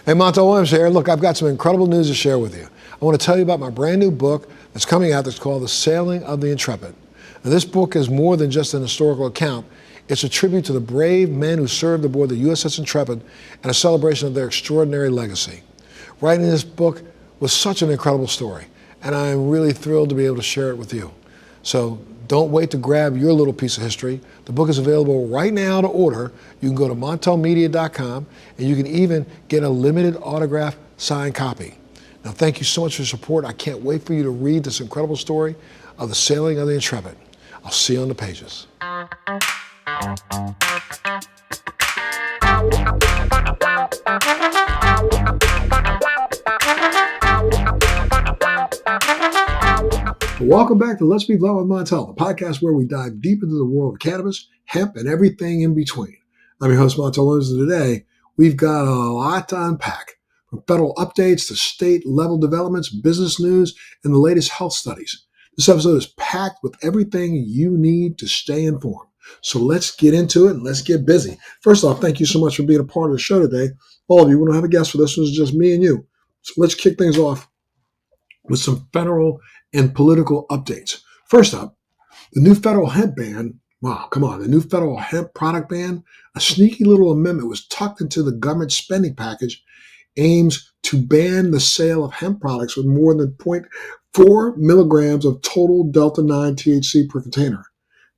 Hey, Montel Williams here. Look, I've got some incredible news to share with you. I want to tell you about my brand new book that's coming out that's called The Sailing of the Intrepid. Now, this book is more than just an historical account. It's a tribute to the brave men who served aboard the USS Intrepid and a celebration of their extraordinary legacy. Writing this book was such an incredible story, and I'm really thrilled to be able to share it with you. So don't wait to grab your little piece of history. The book is available right now to order. You can go to montelmedia.com, and you can even get a limited autograph signed copy. Now, thank you so much for your support. I can't wait for you to read this incredible story of the sailing of the Intrepid. I'll see you on the pages. Welcome back to Let's Be Blunt with Montel, the podcast where we dive deep into the world of cannabis, hemp, and everything in between. I'm your host, Montel Williams, and today we've got a lot to unpack, from federal updates to state-level developments, business news, and the latest health studies. This episode is packed with everything you need to stay informed. So let's get into it and let's get busy. First off, thank you so much for being a part of the show today. All of you, we don't have a guest for this one, it's just me and you. So let's kick things off with some federal and political updates. First up, the new federal hemp ban. Wow, come on. The new federal hemp product ban, a sneaky little amendment was tucked into the government spending package, aims to ban the sale of hemp products with more than 0.4 milligrams of total Delta-9 THC per container.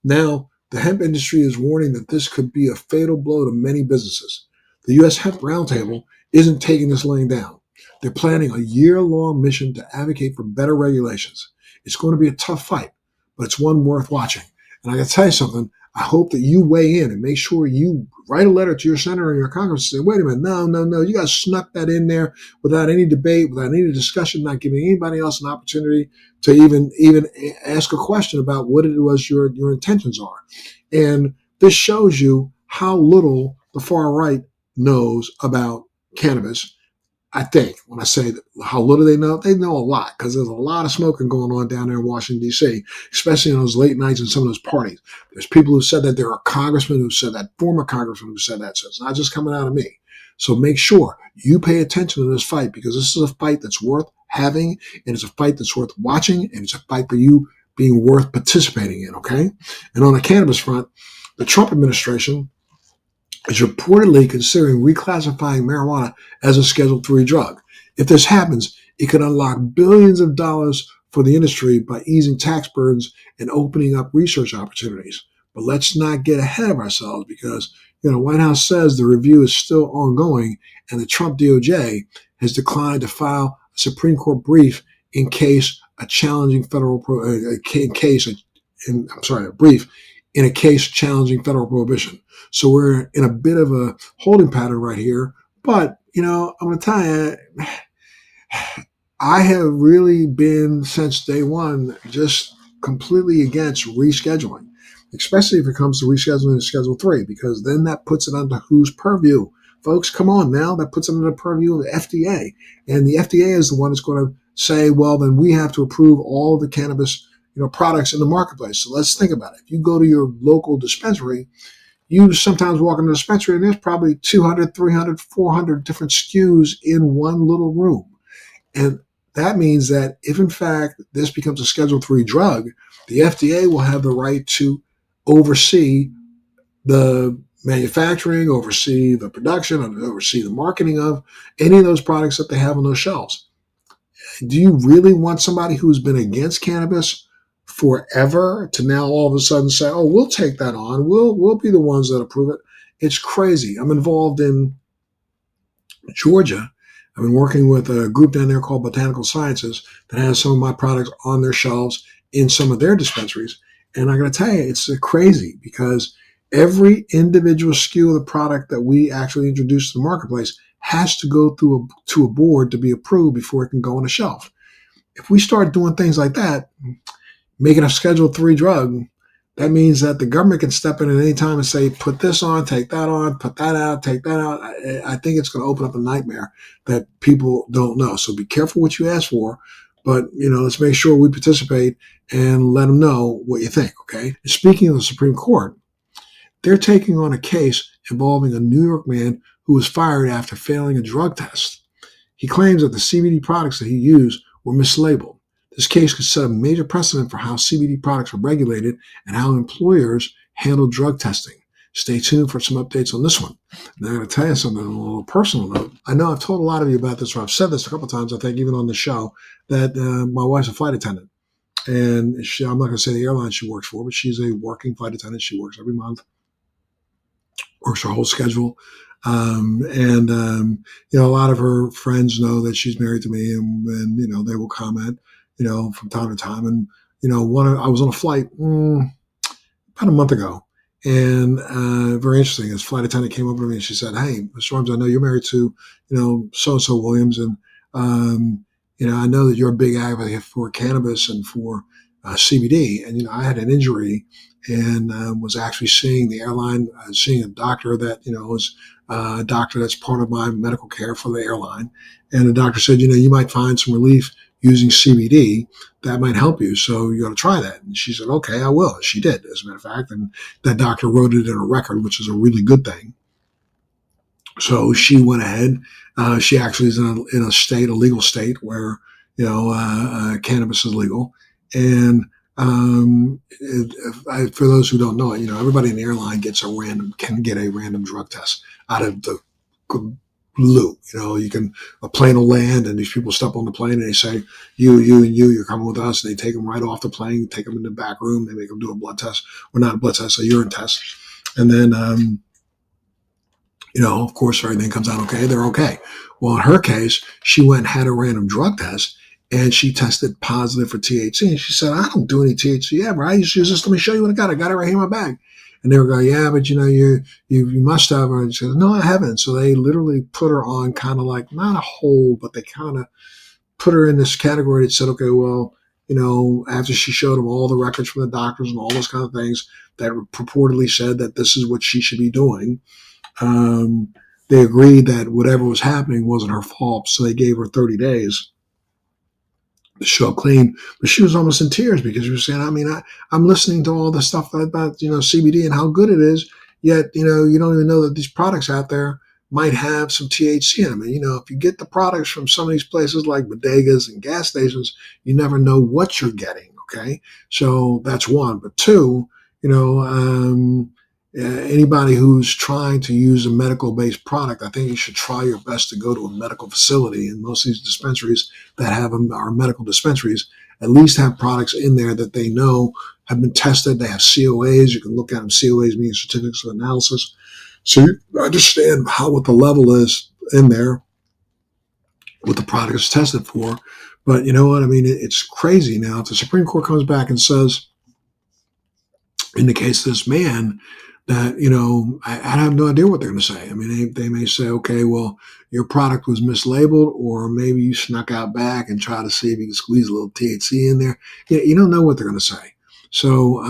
Now, the hemp industry is warning that this could be a fatal blow to many businesses. The U.S. Hemp Roundtable isn't taking this laying down. They're planning a year-long mission to advocate for better regulations. It's going to be a tough fight, but it's one worth watching. And I got to tell you something, I hope that you weigh in and make sure you write a letter to your senator and your congress and say, wait a minute, no, you guys snuck that in there without any debate, without any discussion, not giving anybody else an opportunity to even ask a question about what it was your intentions are. And this shows you how little the far right knows about cannabis. I think when I say that, how little they know a lot, because there's a lot of smoking going on down there in Washington, D.C., especially on those late nights and some of those parties. There's people who said that. There are congressmen who said that, former congressmen who said that. So it's not just coming out of me. So make sure you pay attention to this fight, because this is a fight that's worth having, and it's a fight that's worth watching, and it's a fight for you being worth participating in, okay? And on the cannabis front, the Trump administration is reportedly considering reclassifying marijuana as a Schedule III drug. If this happens, it could unlock billions of dollars for the industry by easing tax burdens and opening up research opportunities. But let's not get ahead of ourselves, because White House says the review is still ongoing, and the Trump DOJ has declined to file a Supreme Court brief in case a challenging federal brief in a case challenging federal prohibition. So we're in a bit of a holding pattern right here. But, I'm going to tell you, I have really been, since day one, just completely against rescheduling, especially if it comes to rescheduling to Schedule III, because then that puts it under whose purview? Folks, come on now. That puts it under the purview of the FDA. And the FDA is the one that's going to say, well, then we have to approve all the cannabis products in the marketplace. So let's think about it. If you go to your local dispensary, you sometimes walk into the dispensary and there's probably 200, 300, 400 different SKUs in one little room. And that means that if in fact this becomes a Schedule III drug, the FDA will have the right to oversee the manufacturing, oversee the production, and oversee the marketing of any of those products that they have on those shelves. Do you really want somebody who's been against cannabis forever to now all of a sudden say, oh, we'll take that on. We'll be the ones that approve it? It's crazy. I'm involved in Georgia. I've been working with a group down there called Botanical Sciences that has some of my products on their shelves in some of their dispensaries. And I got to tell you, it's crazy, because every individual SKU of the product that we actually introduce to the marketplace has to go through to a board to be approved before it can go on the shelf. If we start doing things like that, making a Schedule III drug, that means that the government can step in at any time and say, put this on, take that on, put that out, take that out. I think it's going to open up a nightmare that people don't know. So be careful what you ask for, but let's make sure we participate and let them know what you think, okay? Speaking of the Supreme Court, they're taking on a case involving a New York man who was fired after failing a drug test. He claims that the CBD products that he used were mislabeled. This case could set a major precedent for how CBD products are regulated and how employers handle drug testing. Stay tuned for some updates on this one. Now, I'm going to tell you something on a little personal note. I know I've told a lot of you about this, or I've said this a couple of times, I think, even on the show, that my wife's a flight attendant. And I'm not going to say the airline she works for, but she's a working flight attendant. She works every month, works her whole schedule. A lot of her friends know that she's married to me, and they will comment, from time to time. And, I was on a flight about a month ago, and very interesting. This flight attendant came up to me and she said, "Hey, Mr. Arms, I know you're married to, so-and-so Williams, and, I know that you're a big advocate for cannabis and for CBD. And, I had an injury and was actually seeing the airline, seeing a doctor that, was a doctor that's part of my medical care for the airline. And the doctor said, you might find some relief using CBD that might help you. So you got to try that." And she said, "Okay, I will." She did, as a matter of fact. And that doctor wrote it in a record, which is a really good thing. So she went ahead. She actually is in a legal state where, cannabis is legal. And for those who don't know it, everybody in the airline can get a random drug test out of the blue. A plane will land and these people step on the plane and they say, you're coming with us. And they take them right off the plane, take them in the back room. They make them do a blood test, or not a blood test, a urine test. And then, of course, everything comes out okay. They're okay. Well, in her case, she went and had a random drug test and she tested positive for THC. And she said, "I don't do any THC ever. I just use this. Let me show you what I got. I got it right here in my bag." And they were going, "Yeah, but you must have." And she said, "No, I haven't." So they literally put her on kind of like, not a hold, but they kind of put her in this category that said, okay, well, after she showed them all the records from the doctors and all those kind of things that purportedly said that this is what she should be doing, they agreed that whatever was happening wasn't her fault. So they gave her 30 days to show up clean. But she was almost in tears because she was saying, I'm listening to all the stuff about, CBD and how good it is. Yet, you don't even know that these products out there might have some THC in them. And, if you get the products from some of these places like bodegas and gas stations, you never know what you're getting. Okay. So that's one. But two, anybody who's trying to use a medical-based product, I think you should try your best to go to a medical facility. And most of these dispensaries that have them are medical dispensaries, at least have products in there that they know have been tested. They have COAs. You can look at them. COAs mean certificates of analysis. So you understand what the level is in there, what the product is tested for. But you know what? It's crazy now. If the Supreme Court comes back and says, indicates this man, that, I have no idea what they're going to say. They may say, okay, well, your product was mislabeled, or maybe you snuck out back and try to see if you can squeeze a little THC in there. You don't know what they're going to say. So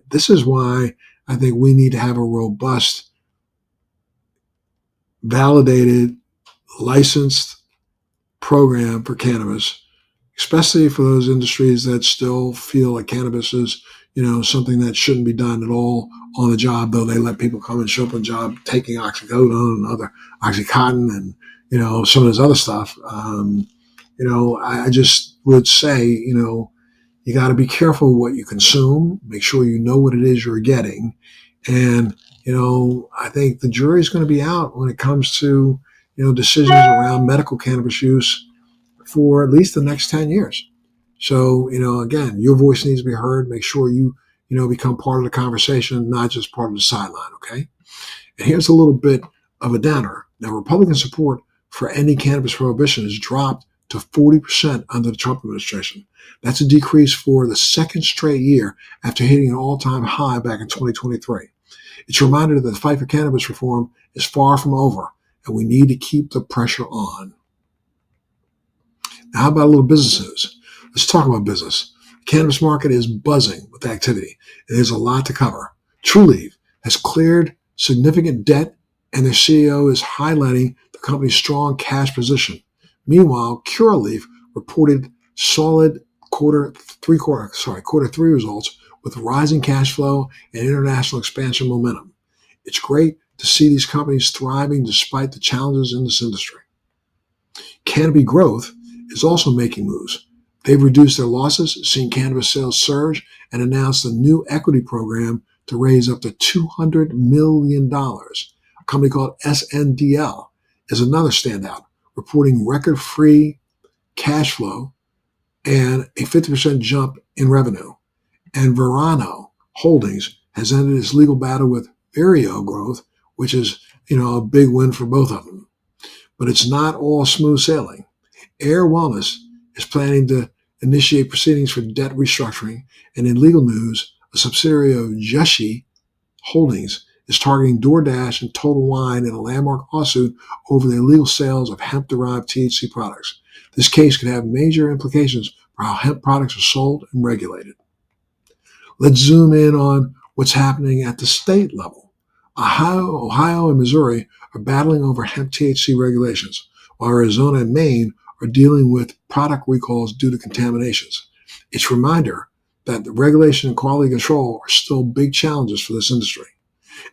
this is why I think we need to have a robust, validated, licensed program for cannabis, especially for those industries that still feel like cannabis is, something that shouldn't be done at all on the job, though they let people come and show up on the job taking oxycodone and other Oxycontin and, some of this other stuff. I just would say, you got to be careful what you consume, make sure you know what it is you're getting. And, I think the jury's going to be out when it comes to, decisions around medical cannabis use for at least the next 10 years. So, again, your voice needs to be heard. Make sure you, become part of the conversation, not just part of the sideline, okay? And here's a little bit of a downer. Now, Republican support for ending cannabis prohibition has dropped to 40% under the Trump administration. That's a decrease for the second straight year after hitting an all-time high back in 2023. It's a reminder that the fight for cannabis reform is far from over, and we need to keep the pressure on. Now, how about a little business news? Let's talk about business. The cannabis market is buzzing with activity, and there's a lot to cover. Trulieve has cleared significant debt, and their CEO is highlighting the company's strong cash position. Meanwhile, Curaleaf reported solid quarter three results with rising cash flow and international expansion momentum. It's great to see these companies thriving despite the challenges in this industry. Canopy Growth is also making moves. They've reduced their losses, seen cannabis sales surge, and announced a new equity program to raise up to $200 million. A company called SNDL is another standout, reporting record-free cash flow and a 50% jump in revenue. And Verano Holdings has ended its legal battle with Vireo Growth, which is, a big win for both of them. But it's not all smooth sailing. Air Wellness is planning to initiate proceedings for debt restructuring, and in legal news, a subsidiary of Jushi Holdings is targeting DoorDash and Total Wine in a landmark lawsuit over the illegal sales of hemp-derived THC products. This case could have major implications for how hemp products are sold and regulated. Let's zoom in on what's happening at the state level. Ohio and Missouri are battling over hemp-THC regulations, while Arizona and Maine are dealing with product recalls due to contaminations. It's a reminder that the regulation and quality control are still big challenges for this industry.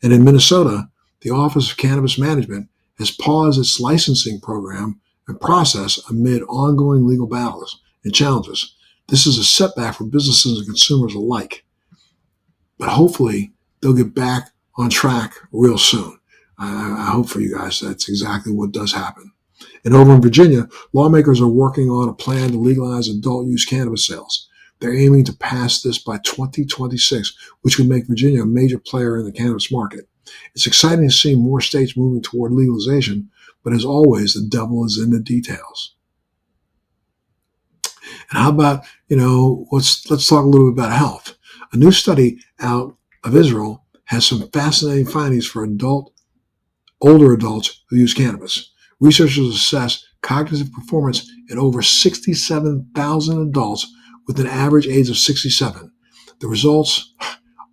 And in Minnesota, the Office of Cannabis Management has paused its licensing program and process amid ongoing legal battles and challenges. This is a setback for businesses and consumers alike. But hopefully, they'll get back on track real soon. I hope for you guys that's exactly what does happen. And over in Virginia, lawmakers are working on a plan to legalize adult use cannabis sales. They're aiming to pass this by 2026, which would make Virginia a major player in the cannabis market. It's exciting to see more states moving toward legalization, but as always, the devil is in the details. And how about, let's talk a little bit about health. A new study out of Israel has some fascinating findings for older adults who use cannabis. Researchers assess cognitive performance in over 67,000 adults with an average age of 67. The results,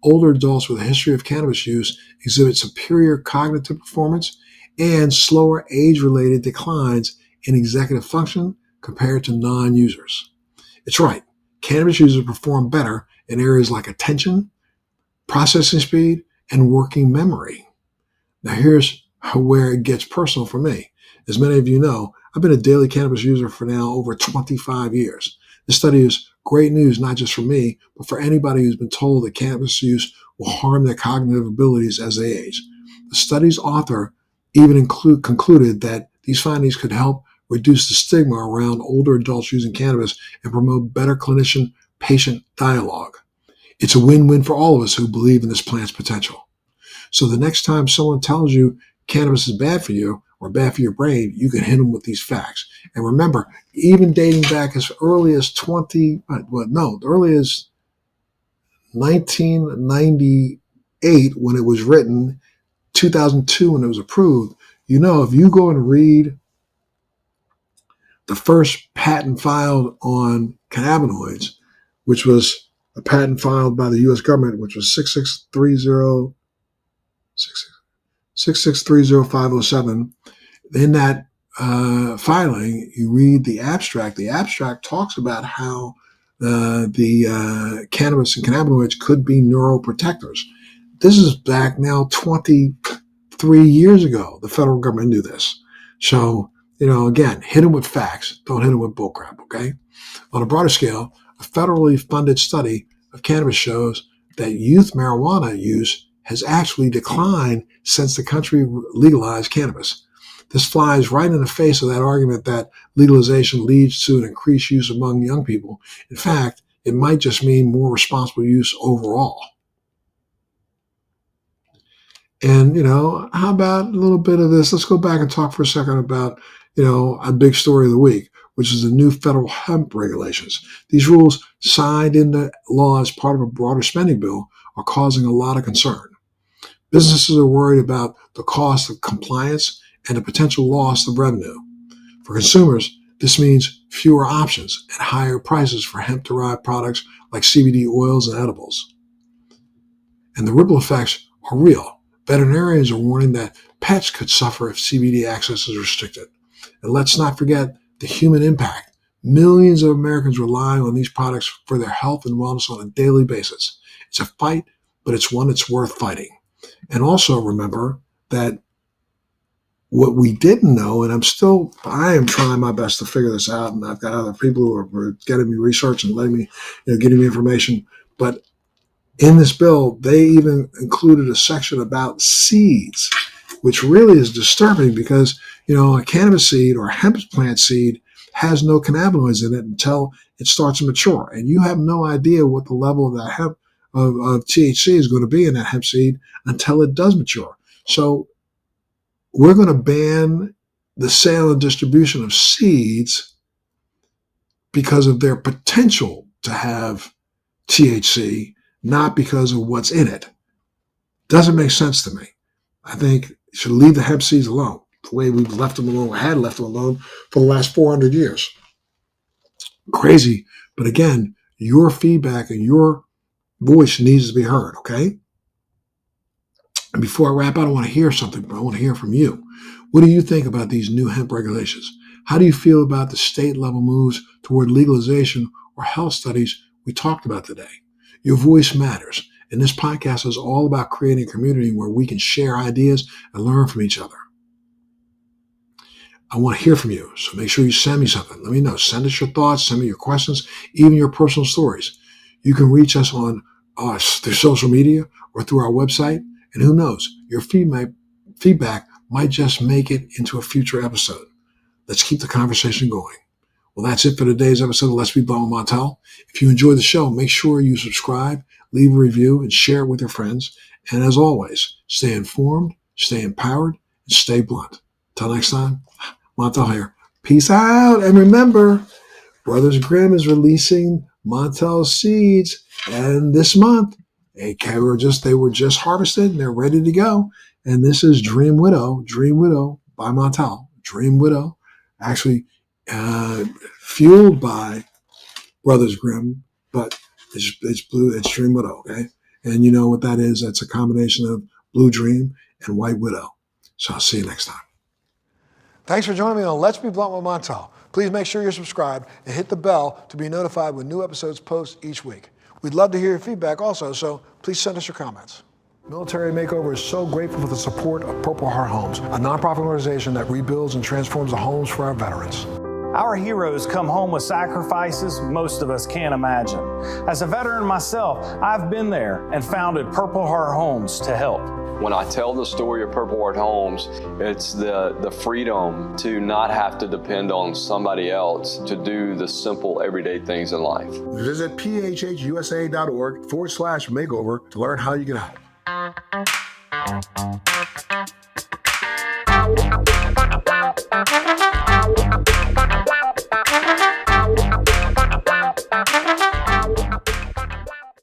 older adults with a history of cannabis use exhibit superior cognitive performance and slower age-related declines in executive function compared to non-users. It's right. Cannabis users perform better in areas like attention, processing speed, and working memory. Now here's where it gets personal for me. As many of you know, I've been a daily cannabis user for now over 25 years. This study is great news, not just for me, but for anybody who's been told that cannabis use will harm their cognitive abilities as they age. The study's author even concluded that these findings could help reduce the stigma around older adults using cannabis and promote better clinician-patient dialogue. It's a win-win for all of us who believe in this plant's potential. So the next time someone tells you cannabis is bad for you or bad for your brain, you can hit them with these facts. And remember, even dating back as early as 1998 when it was written, 2002 when it was approved, if you go and read the first patent filed on cannabinoids, which was a patent filed by the U.S. government, which was 6630507. In that filing, you read the abstract. The abstract talks about how the cannabis and cannabinoids could be neuroprotectors. This is back now 23 years ago. The federal government knew this. So, again, hit them with facts. Don't hit them with bullcrap, okay? On a broader scale, a federally funded study of cannabis shows that youth marijuana use has actually declined since the country legalized cannabis. This flies right in the face of that argument that legalization leads to an increased use among young people. In fact, it might just mean more responsible use overall. And, how about a little bit of this? Let's go back and talk for a second about, a big story of the week, which is the new federal hemp regulations. These rules, signed into law as part of a broader spending bill, are causing a lot of concern. Businesses are worried about the cost of compliance and the potential loss of revenue. For consumers, this means fewer options and higher prices for hemp-derived products like CBD oils and edibles. And the ripple effects are real. Veterinarians are warning that pets could suffer if CBD access is restricted. And let's not forget the human impact. Millions of Americans rely on these products for their health and wellness on a daily basis. It's a fight, but it's one that's worth fighting. And also remember that what we didn't know, and I am trying my best to figure this out, and I've got other people who are getting me research and letting me, getting me information. But in this bill, they even included a section about seeds, which really is disturbing because, a cannabis seed or a hemp plant seed has no cannabinoids in it until it starts to mature. And you have no idea what the level of that hemp of THC is going to be in that hemp seed until it does mature. So we're going to ban the sale and distribution of seeds because of their potential to have THC, not because of what's in it. Doesn't make sense to me. I think you should leave the hemp seeds alone, the way we've left them alone, or had left them alone for the last 400 years. Crazy. But again, your feedback and your voice needs to be heard, okay? And before I wrap up, I want to hear something, but I want to hear from you. What do you think about these new hemp regulations? How do you feel about the state level moves toward legalization or health studies we talked about today? Your voice matters. And this podcast is all about creating a community where we can share ideas and learn from each other. I want to hear from you. So make sure you send me something. Let me know. Send us your thoughts. Send me your questions, even your personal stories. You can reach us on through social media or through our website. And who knows, your feedback might just make it into a future episode. Let's keep the conversation going. Well, that's it for today's episode of Let's Be Blunt with Montel. If you enjoyed the show, make sure you subscribe, leave a review, and share it with your friends. And as always, stay informed, stay empowered, and stay blunt. Till next time, Montel here. Peace out. And remember, Brothers Grimm is releasing Montel seeds. And this month, they were just harvested and they're ready to go. And this is Dream Widow by Montel. Dream Widow, actually fueled by Brothers Grimm, but it's Dream Widow, okay? And you know what that is? That's a combination of Blue Dream and White Widow. So I'll see you next time. Thanks for joining me on Let's Be Blunt with Montel. Please make sure you're subscribed and hit the bell to be notified when new episodes post each week. We'd love to hear your feedback also, so please send us your comments. Military Makeover is so grateful for the support of Purple Heart Homes, a nonprofit organization that rebuilds and transforms the homes for our veterans. Our heroes come home with sacrifices most of us can't imagine. As a veteran myself, I've been there and founded Purple Heart Homes to help. When I tell the story of Purple Heart Homes, it's the freedom to not have to depend on somebody else to do the simple everyday things in life. Visit phhusa.org/makeover to learn how you can help.